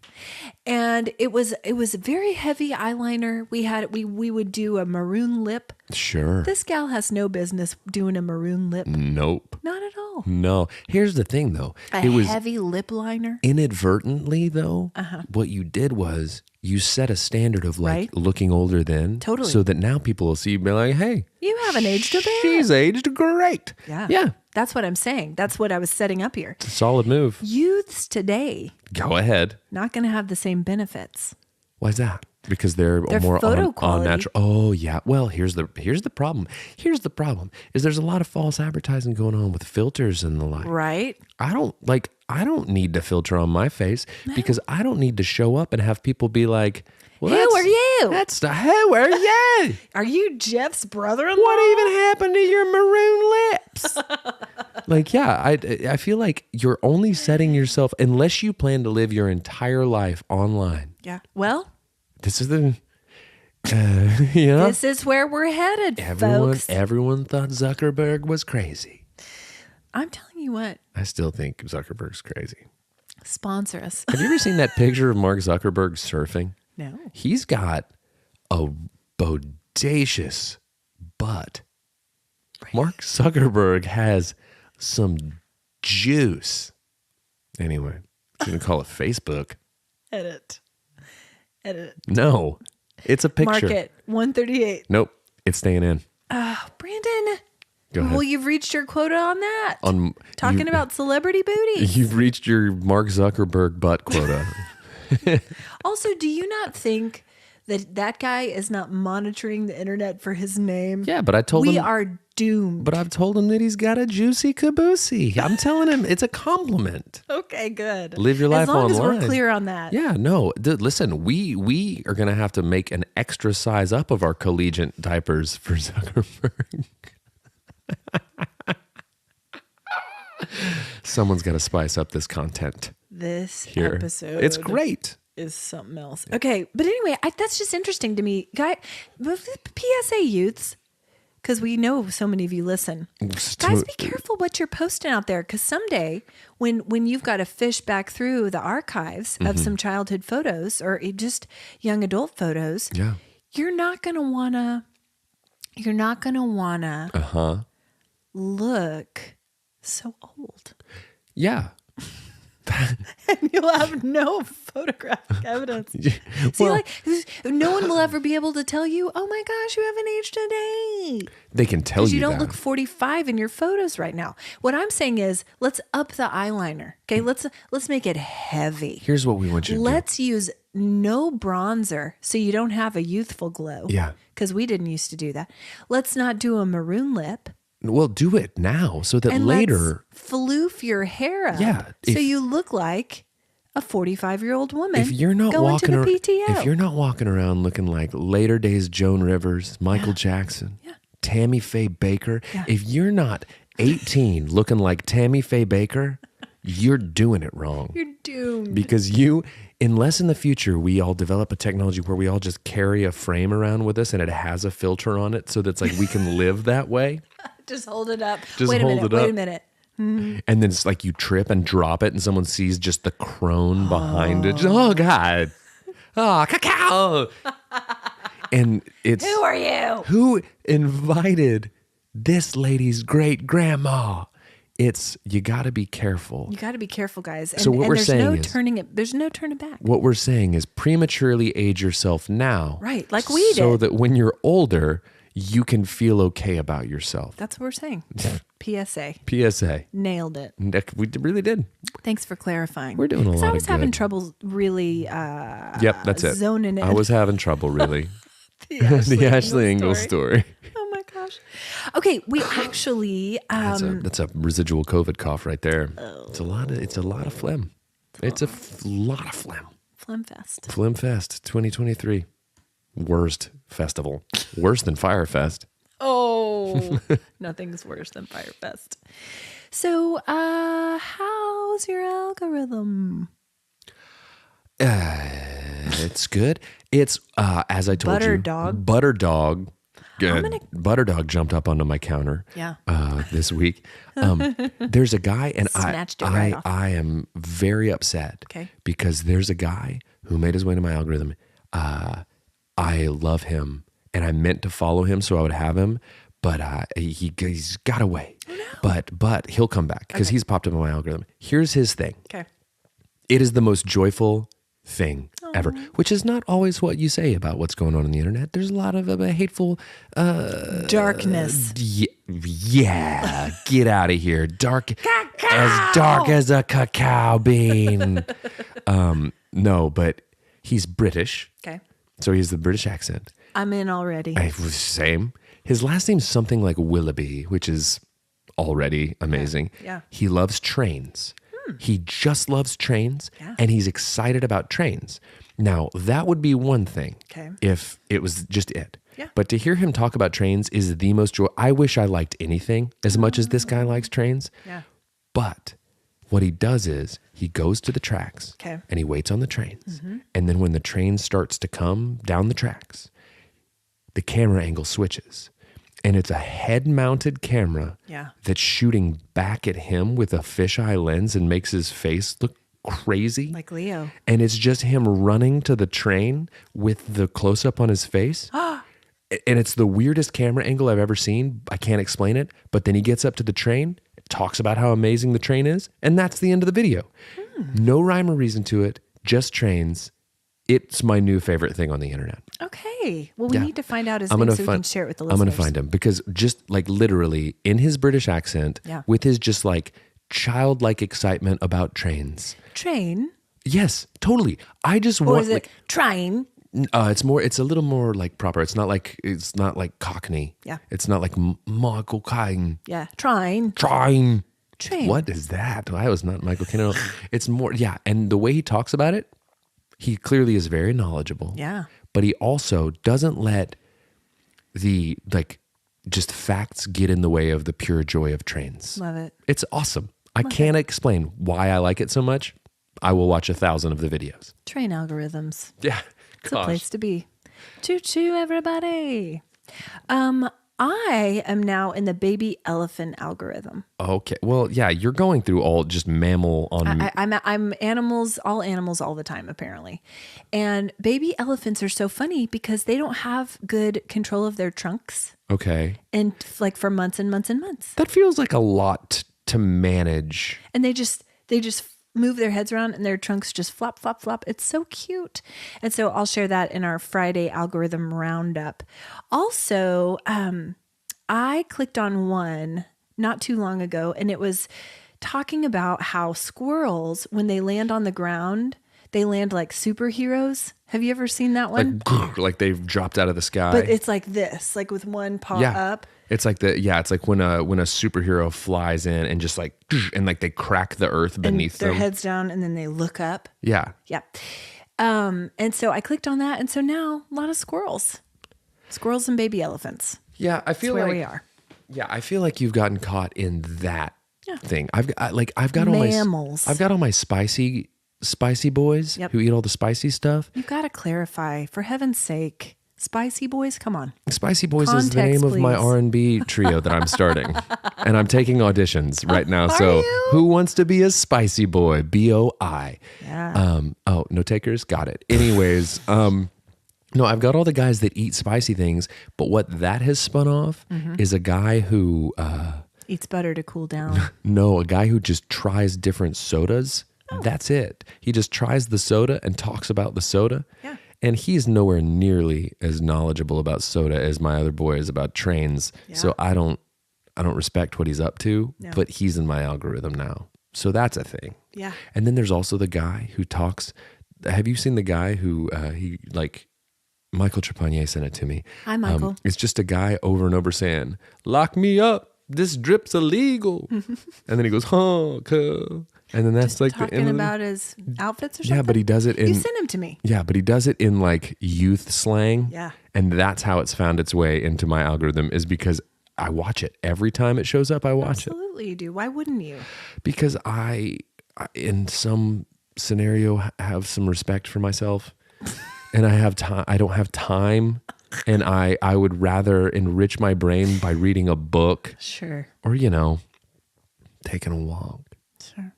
And it was very heavy eyeliner. We would do a maroon lip. Sure. This gal has no business doing a maroon lip. Nope. Not at all. No. Here's the thing, though. It was heavy lip liner. Inadvertently, though, what you did was you set a standard of like looking older than. Totally. So that now people will see you and be like, hey. You haven't aged a bit. She's aged great. Yeah. Yeah. That's what I'm saying. That's what I was setting up here. It's a solid move. Youths today. Go ahead. Not going to have the same benefits. Why is that? Because they're more photo on natural. Oh yeah. Well, here's the problem. Here's the problem is there's a lot of false advertising going on with filters and the like. Right. I don't need to filter on my face because I don't need to show up and have people be like, well, who are you? Who are you? Are you Jeff's brother-in-law? What even happened to your maroon lips? Like, yeah, I feel like you're only setting yourself, unless you plan to live your entire life online. Yeah. Well, this is the, you know. This is where we're headed, folks. Everyone thought Zuckerberg was crazy. I'm telling you what. I still think Zuckerberg's crazy. Sponsor us. Have you ever seen that picture of Mark Zuckerberg surfing? No. He's got a bodacious butt. Right. Mark Zuckerberg has some juice. Anyway, I'm going to call it Facebook. Edit. No, it's a picture. Market 138. Nope, it's staying in. Brandon. Go ahead. Well, you've reached your quota on that. Talking about celebrity booties. You've reached your Mark Zuckerberg butt quota. Also, do you not think that guy is not monitoring the internet for his name? Yeah, but I told him. We are doomed. But I've told him that he's got a juicy caboose. I'm telling him it's a compliment. Okay, good. Live your life online. As long as we're clear on that. Yeah, no. Listen, we are going to have to make an extra size up of our collegiate diapers for Zuckerberg. Someone's got to spice up this content. This here. Episode. It's great. Is something else. Okay, but anyway, that's just interesting to me. PSA youths, because we know so many of you listen. Guys, be careful what you're posting out there, because someday when you've got to fish back through the archives of some childhood photos or just young adult photos, you're not gonna wanna look so old. Yeah. And you'll have no photographic evidence. See, no one will ever be able to tell you, oh my gosh, you haven't aged a day. They can tell you you don't that. look 45 in your photos right now. What I'm saying is, let's up the eyeliner. Okay, let's make it heavy. Here's what we want you to do. Let's use no bronzer so you don't have a youthful glow. Yeah. Because we didn't used to do that. Let's not do a maroon lip. Well, do it now so that And later. let's floof your hair up. Yeah, So you look like a 45-year-old woman. If you're not going walking to the around, PTO. if you're not walking around looking like later days Joan Rivers, Michael Jackson, Tammy Faye Baker, if you're not 18 looking like Tammy Faye Baker, you're doing it wrong. You're doomed. Because unless in the future we all develop a technology where we all just carry a frame around with us and it has a filter on it so that's like we can live that way. Just hold it up. Just wait hold it up. Wait a minute. And then it's like you trip and drop it and someone sees just the crone behind it. Just, oh, God. Oh, cacao. And it's... Who are you? Who invited this lady's great grandma? You got to be careful. You got to be careful, guys. And, So what we're there's saying no is... there's no turning back. What we're saying is prematurely age yourself now. Right, like we So did. that when you're older, you can feel okay about yourself. That's what we're saying. PSA. PSA. Nailed it. We really did. Thanks for clarifying. We're doing a lot of I was having good. trouble really Yep, that's it. zoning in. I was having trouble, really. the Ashley Engle story. Oh my gosh. Okay, we actually That's a residual COVID cough right there. It's a lot of phlegm. It's a lot of phlegm. Phlegm Fest. Phlegm Fest 2023. Worst festival. Worse than Fire Fest. Oh, nothing's worse than Fire Fest. So, how's your algorithm? It's good. It's as I told Butter you, Dawg. Butter Dawg. gonna- Butter Dawg jumped up onto my counter. Yeah. This week, there's a guy, and Snatched it right off. I am very upset. Okay. Because there's a guy who made his way to my algorithm. I love him, and I meant to follow him so I would have him, but he's got away. Oh, no. But he'll come back because he's popped up in my algorithm. Here's his thing. Okay. It is the most joyful thing ever, which is not always what you say about what's going on the internet. There's a lot of hateful Darkness. Yeah, get out of here. Dark as a cacao bean. No, but he's British. Okay. So he has the British accent. I'm in already. Same. His last name's something like Willoughby, which is already amazing. Yeah. He loves trains. He just loves trains, Yeah. and he's excited about trains. Now, that would be one thing Okay. if it was just it. Yeah. But to hear him talk about trains is the most joy. I wish I liked anything as much as this guy likes trains. Yeah. But what he does is he goes to the tracks Okay. and he waits on the trains. And then when the train starts to come down the tracks, the camera angle switches. And it's a head-mounted camera Yeah. that's shooting back at him with a fisheye lens and makes his face look crazy. Like Leo. And it's just him running to the train with the close-up on his face. And it's the weirdest camera angle I've ever seen. I can't explain it. But then he gets up to the train, talks about how amazing the train is, and that's the end of the video. No rhyme or reason to it, just trains. It's my new favorite thing on the internet. Okay. Well, we Yeah. need to find out his I'm name gonna so we can share it with the I'm listeners. going to find him because just like literally in his British accent Yeah. with his just like childlike excitement about trains. Train. Yes, totally. I just Or want is it like train? it's a little more like proper. It's not like Cockney. Yeah. It's not like Michael Caine. Yeah. Train. Train. Train. What is that? I was not Michael Caine. It's more, yeah. And the way he talks about it, he clearly is very knowledgeable. Yeah. But he also doesn't let the just facts get in the way of the pure joy of trains. Love it. It's awesome. I can't explain why I like it so much. I will watch 1,000 of the videos. Train algorithms. Yeah. It's a place to be. Choo choo, everybody. I am now in the baby elephant algorithm. Okay. Well, yeah, you're going through all just mammal on. I'm animals, all the time, apparently. And baby elephants are so funny because they don't have good control of their trunks. Okay. And like for months and months and months. That feels like a lot to manage. And they just move their heads around and their trunks just flop, flop, flop. It's so cute. And so I'll share that in our Friday algorithm roundup. Also, I clicked on one not too long ago, and it was talking about how squirrels, when they land on the ground, they land like superheroes. Have you ever seen that one? Like they've dropped out of the sky. But it's like this, like with one paw up. It's like it's like when a superhero flies in and just like, and like they crack the earth beneath their them. heads down and then they look up. Yeah. Yeah. And so I clicked on that. And so now a lot of squirrels and baby elephants. Yeah. I feel That's where like we are. Yeah. I feel like you've gotten caught in that thing. I've got mammals. I've got all my spicy boys who eat all the spicy stuff. You've got to clarify, for heaven's sake. Spicy Boys, come on. Spicy Boys is the name of my R&B trio that I'm starting. And I'm taking auditions right now. So who wants to be a spicy boy? BOI. Yeah. No takers? Got it. Anyways, no, I've got all the guys that eat spicy things, but what that has spun off is a guy who eats butter to cool down. No, a guy who just tries different sodas. Oh. That's it. He just tries the soda and talks about the soda. Yeah. And he's nowhere nearly as knowledgeable about soda as my other boy is about trains. Yeah. So I don't respect what he's up to, but he's in my algorithm now. So that's a thing. Yeah. And then there's also the guy who talks. Have you seen the guy who Michael Trepanier sent it to me. Hi, Michael. It's just a guy over and over saying, "Lock me up. This drip's illegal." And then he goes, "Huh, cool." And then that's just like talking about his outfits or something. Yeah, but he does it in. You sent him to me. Yeah, but he does it in like youth slang. Yeah. And that's how it's found its way into my algorithm, is because I watch it every time it shows up. I watch it. Absolutely, you do. Why wouldn't you? Because I in some scenario, have some respect for myself, and I have time. I don't have time. And I would rather enrich my brain by reading a book. Sure. Or, taking a walk. Sure.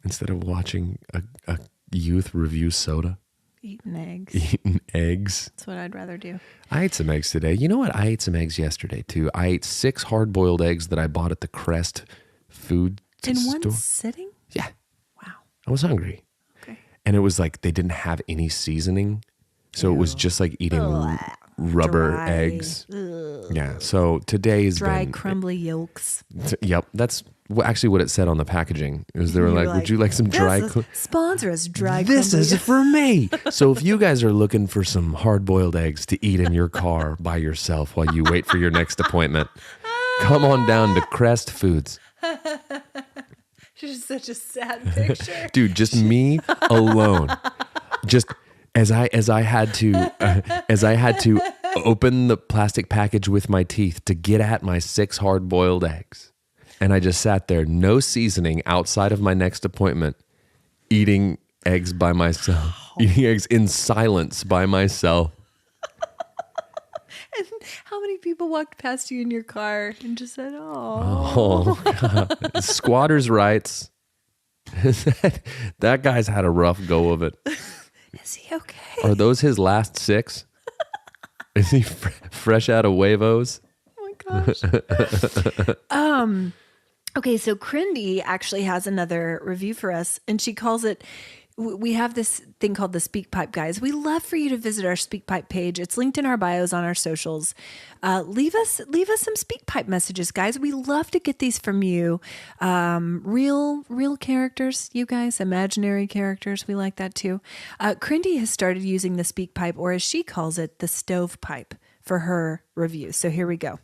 Instead of watching a youth review soda. Eating eggs. That's what I'd rather do. I ate some eggs today. You know what? I ate some eggs yesterday, too. I ate 6 hard-boiled eggs that I bought at the Crest food store. In one sitting? Yeah. Wow. I was hungry. Okay. And it was like they didn't have any seasoning. So it was just like eating rubber dry eggs. Ugh. Yeah. So today's dry, crumbly yolks. Yep. That's actually what it said on the packaging. Is they were like, "Would you like some dry?" Sponsor us, dry. This is for me. So if you guys are looking for some hard-boiled eggs to eat in your car by yourself while you wait for your next appointment, come on down to Crest Foods. Just such a sad picture, dude. Just me alone. Just. As I had to open the plastic package with my teeth to get at my 6 hard-boiled eggs, and I just sat there, no seasoning, outside of my next appointment, eating eggs by myself, eating eggs in silence by myself. And how many people walked past you in your car and just said, "Oh, God. Squatters' rights." That guy's had a rough go of it. Is he okay? Are those his last 6? Is he fresh out of huevos? Oh my gosh. Okay, so Crindy actually has another review for us, and she calls it. We have this thing called the SpeakPipe, guys. We love for you to visit our SpeakPipe page. It's linked in our bios on our socials. Leave us some SpeakPipe messages, guys. We love to get these from you. Real characters, you guys. Imaginary characters, we like that too. Crindy has started using the SpeakPipe, or as she calls it, the stovepipe, for her review. So here we go.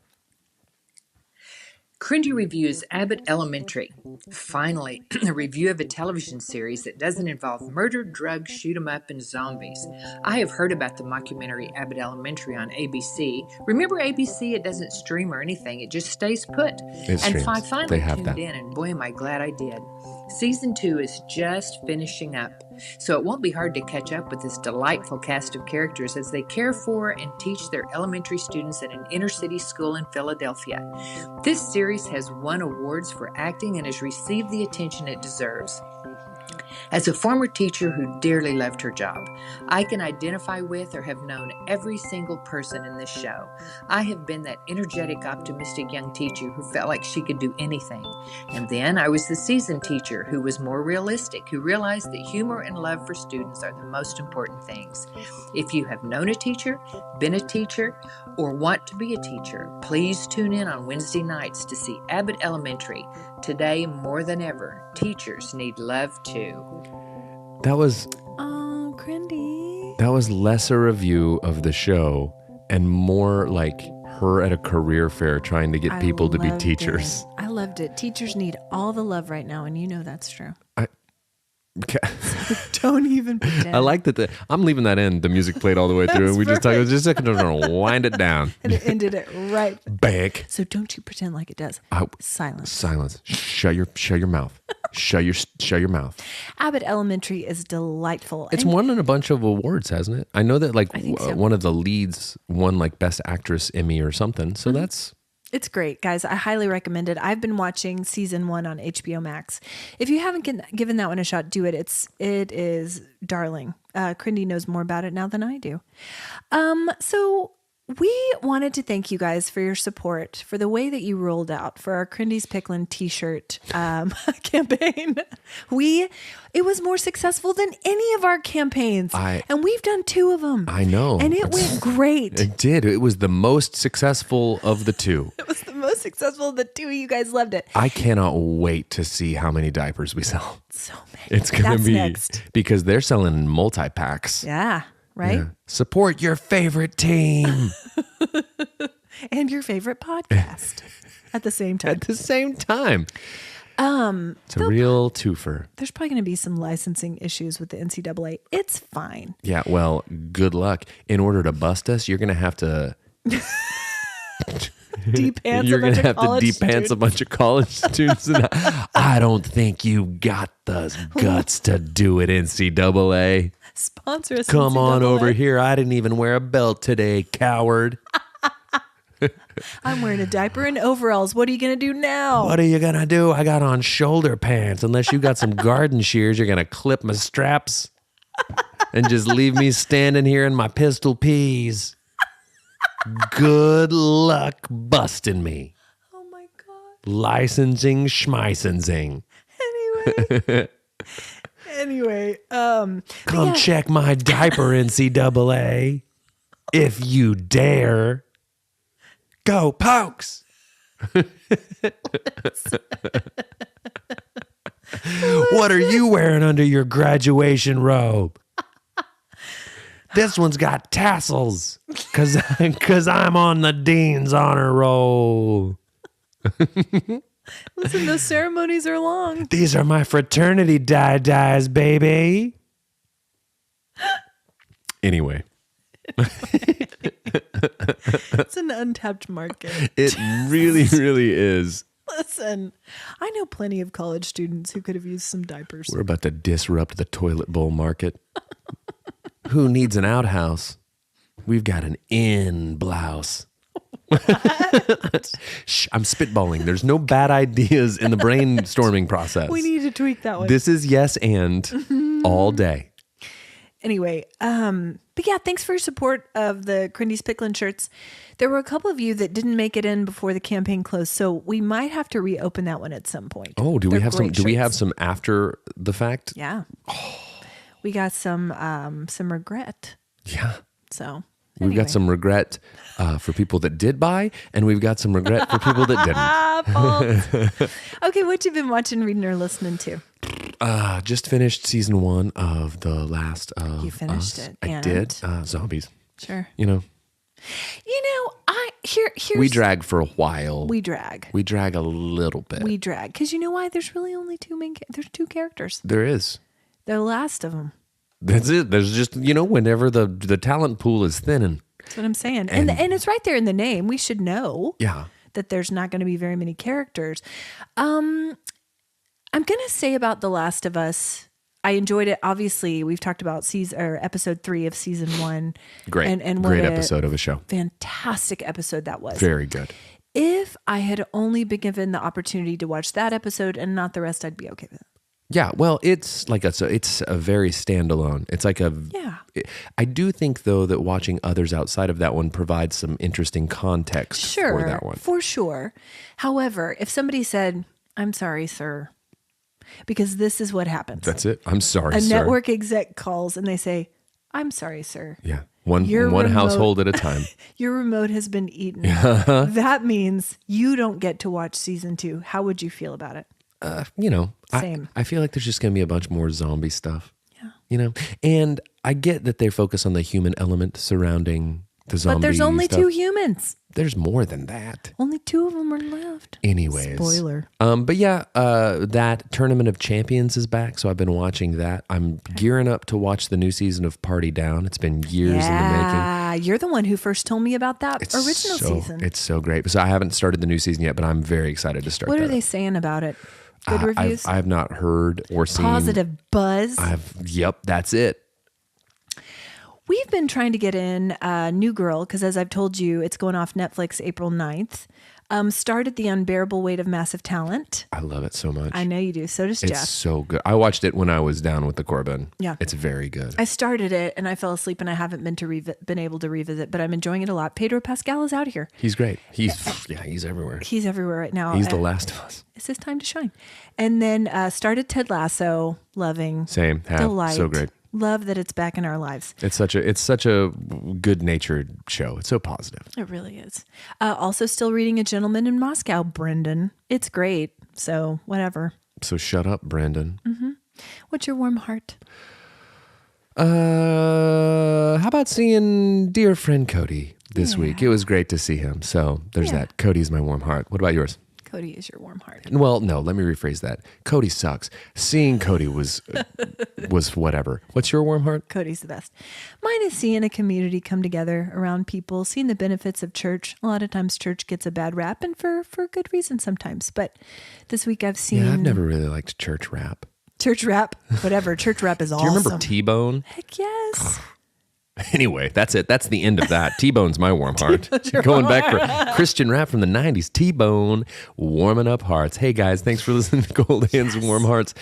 Crindy reviews Abbott Elementary. Finally, a review of a television series that doesn't involve murder, drugs, shoot 'em up, and zombies. I have heard about the mockumentary Abbott Elementary on ABC. Remember ABC? It doesn't stream or anything. It just stays put. I finally tuned in, and boy, am I glad I did. Season 2 is just finishing up, so it won't be hard to catch up with this delightful cast of characters as they care for and teach their elementary students at an inner city school in Philadelphia. This series has won awards for acting and has received the attention it deserves. As a former teacher who dearly loved her job, I can identify with or have known every single person in this show. I have been that energetic, optimistic young teacher who felt like she could do anything. And then I was the seasoned teacher who was more realistic, who realized that humor and love for students are the most important things. If you have known a teacher, been a teacher, or want to be a teacher, please tune in on Wednesday nights to see Abbott Elementary. Today, more than ever, teachers need love too. That was Oh, Crindy. that was less a review of the show and more like her at a career fair trying to get people to be loved teachers. it. I loved it. Teachers need all the love right now, and you know that's true. Don't even pretend. I like that I'm leaving that in. The music played all the way through, and we just talked. perfect. Just a second, to wind it down. And it ended it right. Back. So don't you pretend like it does. Silence. Silence. Shut your mouth. shut your mouth. Abbott Elementary is delightful. It's And won a bunch of awards, hasn't it? I know that like think so. one of the leads won like Best Actress Emmy or something. So that's it's great, guys. I highly recommend it. I've been watching season 1 on HBO Max. If you haven't given that one a shot, do it. It is darling. Crindy knows more about it now than I do. So we wanted to thank you guys for your support, for the way that you rolled out for our Crindy's Picklin t-shirt campaign. It was more successful than any of our campaigns. And we've done 2 of them. I know. And it went great. It did. It was the most successful of the 2. It was the most successful of the 2. You guys loved it. I cannot wait to see how many diapers we sell. So many. It's going That's to be next. because they're selling multi-packs. Yeah. Right? Yeah. Support your favorite team And your favorite podcast at the same time. at the same time. It's a real twofer. There's probably going to be some licensing issues with the NCAA. It's fine. Yeah, well, good luck. In order to bust us, you're going to have to De-pants you're a bunch gonna of have to college de-pants a students. bunch of college students. And I don't think you got the guts to do it, NCAA. Sponsor us. Come on NCAA. over here. I didn't even wear a belt today, coward. I'm wearing a diaper and overalls. What are you going to do now? What are you going to do? I got on shoulder pants. Unless you got some garden shears, you're going to clip my straps and just leave me standing here in my pistol peas. Good luck busting me. Oh my God. Licensing schmeisensing. Anyway. Come check my diaper, NCAA. If you dare. Go Pokes. What are you wearing under your graduation robe? This one's got tassels because I'm on the dean's honor roll. Listen, those ceremonies are long. These are my fraternity dyes, baby. Anyway. It's an untapped market. It really, really is. Listen, I know plenty of college students who could have used some diapers. We're about to disrupt the toilet bowl market. Who needs an outhouse? We've got an in blouse. Shh, I'm spitballing. There's no bad ideas in the brainstorming process. We need to tweak that one. This is yes and all day. Anyway, but yeah, thanks for your support of the Crindy's Picklin shirts. There were a couple of you that didn't make it in before the campaign closed, so we might have to reopen that one at some point. Oh, do we They're have some? great Do we have shirts. some after the fact? Yeah. We got some regret. Yeah. So We've got some regret for people that did buy, and we've got some regret for people that didn't. Okay, what you been watching, reading, or listening to? Just finished season 1 of The Last of You finished Us. it, I and? did. Zombies. Sure. You know, Here's we drag for a while. We drag. We drag a little bit. We drag because you know why? There's really only there's 2 characters. There is. The last of them. That's it. There's just, whenever the talent pool is thinning. That's what I'm saying. And it's right there in the name. We should know Yeah. that there's not going to be very many characters. I'm I'm going to say about The Last of Us, I enjoyed it. Obviously, we've talked about episode 3 of season 1. Great. And Great what episode of a show. Fantastic episode that was. Very good. If I had only been given the opportunity to watch that episode and not the rest, I'd be okay with it. Yeah, well, it's a very standalone. It's like I do think though that watching others outside of that one provides some interesting context for that one. For sure. However, if somebody said, "I'm sorry, sir," because this is what happens. That's it. I'm sorry, A sir. network exec calls and they say, "I'm sorry, sir." Yeah. One household at a time. Your remote has been eaten. That means you don't get to watch season 2. How would you feel about it? Same. I feel like there's just going to be a bunch more zombie stuff. Yeah. And I get that they focus on the human element surrounding the zombie But there's only stuff. 2 humans. There's more than that. Only 2 of them are left. Anyways. Spoiler. But yeah, that Tournament of Champions is back, so I've been watching that. I'm gearing up to watch the new season of Party Down. It's been years in the making. Yeah, you're the one who first told me about that original season. It's so great. So I haven't started the new season yet, but I'm very excited to start What that. are they saying about it? Good reviews? I have not heard or seen. Positive buzz? Yep, that's it. We've been trying to get in New Girl, because as I've told you, it's going off Netflix April 9th. Started The Unbearable Weight of Massive Talent. I love it so much. I know you do. So does It's Jeff. so good. I watched it when I was down with the Corbin. Yeah. It's very good. I started it and I fell asleep and I haven't been able to revisit, but I'm enjoying it a lot. Pedro Pascal is out here. He's great. He's everywhere. He's everywhere right now. He's the Last of Us. It's his time to shine. And then started Ted Lasso, loving. Same. Delight. So great. Love that it's back in our lives. It's such a good-natured show. It's so positive. It really is. Also still reading A Gentleman in Moscow, Brendan. It's great. So whatever. So shut up, Brandon. Mm-hmm. What's your warm heart? How about seeing dear friend Cody this week? It was great to see him. So there's that. Cody's my warm heart. What about yours? Cody is your warm heart. Well, no, let me rephrase that. Cody sucks. Seeing Cody was whatever. What's your warm heart? Cody's the best. Mine is seeing a community come together around people, seeing the benefits of church. A lot of times church gets a bad rap, and for good reason sometimes. But this week I've seen... Yeah, I've never really liked church rap. Church rap? Whatever. Church rap is awesome. Do you remember T-Bone? Heck yes. Anyway, that's it. That's the end of that. T-Bone's my warm heart. Going back for Christian rap from the 90s. T-Bone, warming up hearts. Hey, guys, thanks for listening to Cold Hands and Warm Hearts.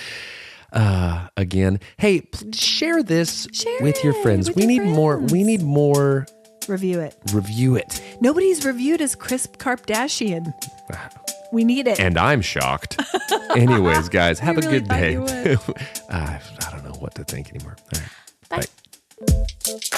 Again, hey, share this with your friends. We need more. Review it. Review it. Nobody's reviewed as Chris Kardashian. We need it. And I'm shocked. Anyways, guys, have a really good day. thought you would. I don't know what to think anymore. All right. Bye.